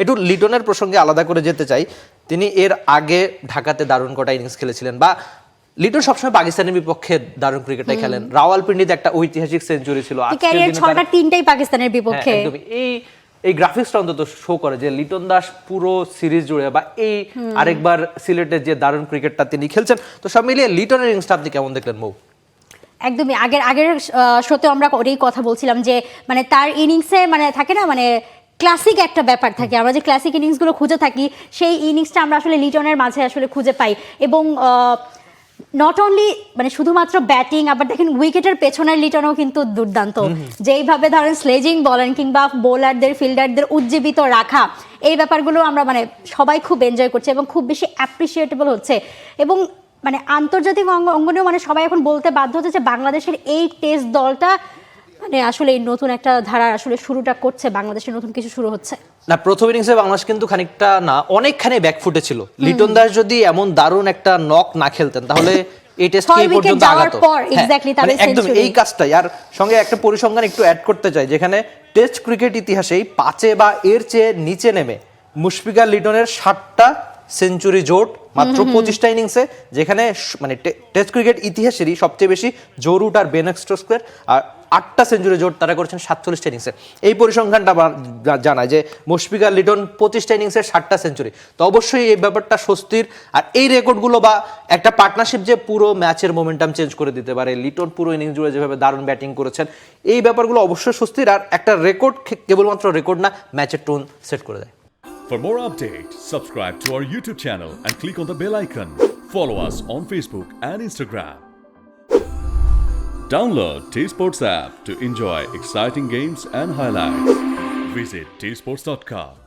একটু লিটনের প্রসঙ্গে আলাদা করে যেতে চাই। তিনি এর আগে ঢাকাতে দারুণ কটা ইনিংস খেলেছিলেন, বা লিটন সবসময় পাকিস্তানের বিপক্ষে দারুণ ক্রিকেটটাই খেলেন। রাওয়ালপিন্ডিতে একটা ঐতিহাসিক সেঞ্চুরি ছিল, ক্যারিয়ার 6টা 3টাই পাকিস্তানের বিপক্ষে। একদমই এই গ্রাফিক্সটা অন্তত শো করে যে লিটন দাস পুরো সিরিজ জুড়ে বা এই আরেকবার সিলেটের যে দারুণ ক্রিকেটটা তিনি খেলছেন। তো সব মিলিয়ে লিটনের ইনিংসটা আপনি কেমন দেখলেন মৌ? একদমই আগের শোতে আমরা ওই কথা বলছিলাম যে মানে তার ইনিংসে মানে থাকে না, মানে ক্লাসিক একটা ব্যাপার থাকে, আমরা যে ক্লাসিক ইনিংসগুলো খুঁজে থাকি সেই ইনিংসটা আমরা আসলে লিটনের মাঝে আসলে খুঁজে পাই। এবং নট অনলি মানে শুধুমাত্র ব্যাটিং, আবার দেখেন উইকেটের পেছনের লিটনও কিন্তু দুর্দান্ত। যেইভাবে ধরেন স্লেজিং বলেন কিংবা বোলারদের ফিল্ডারদের উজ্জীবিত রাখা, এই ব্যাপারগুলো আমরা মানে সবাই খুব এনজয় করছে এবং খুব বেশি অ্যাপ্রিসিয়েটেবল হচ্ছে। এবং মানে আন্তর্জাতিক অঙ্গনেও মানে সবাই এখন বলতে বাধ্য হচ্ছে যে বাংলাদেশের এই টেস্ট দলটা মানে আসলে এই নতুন একটা ধারা আসলে শুরুটা করছে, বাংলাদেশের নতুন কিছু শুরু হচ্ছে। না, প্রথম ইনিংসে বাংলাদেশ কিন্তু খানিকটা না অনেকখানি ব্যাকফুটে ছিল। লিটন দাস যদি এমন দারুণ একটা নক না খেলতেন তাহলে এই টেস্ট কি পর্যন্ত আগাতো। মানে একদম এই কাজটাই। আর সঙ্গে একটা পরিসংখ্যান একটু অ্যাড করতে চাই, যেখানে টেস্ট ক্রিকেট ইতিহাসেই 5 বা এর চেয়ে নিচে নেমে মুশফিকুর লিটনের 7টা সেঞ্চুরি জোট মাত্র 25টা ইনিংসে, যেখানে মানে টেস্ট ক্রিকেট ইতিহাসেরই সবচেয়ে বেশি জোরুট আর বেন স্টোকসের আর 8টা সেঞ্চুরি জোট তারা করেছেন 47টা ইনিংসে। এই পরিসংখ্যানটা জানায় যে মুশফিকুর লিটন 25টা ইনিংসে 7টা সেঞ্চুরি। তো অবশ্যই এই ব্যাপারটা স্বস্তির। আর এই রেকর্ডগুলো বা একটা পার্টনারশিপ যে পুরো ম্যাচের মোমেন্টাম চেঞ্জ করে দিতে পারে, লিটন পুরো ইনিংস জুড়ে যেভাবে দারুণ ব্যাটিং করেছেন, এই ব্যাপারগুলো অবশ্যই স্বস্তির। আর একটা রেকর্ড কেবলমাত্র রেকর্ড না, ম্যাচের টোন সেট করে দেয়। For more updates, subscribe to our YouTube channel and click on the bell icon. Follow us on Facebook and Instagram. Download T-Sports app to enjoy exciting games and highlights. Visit tsports.com.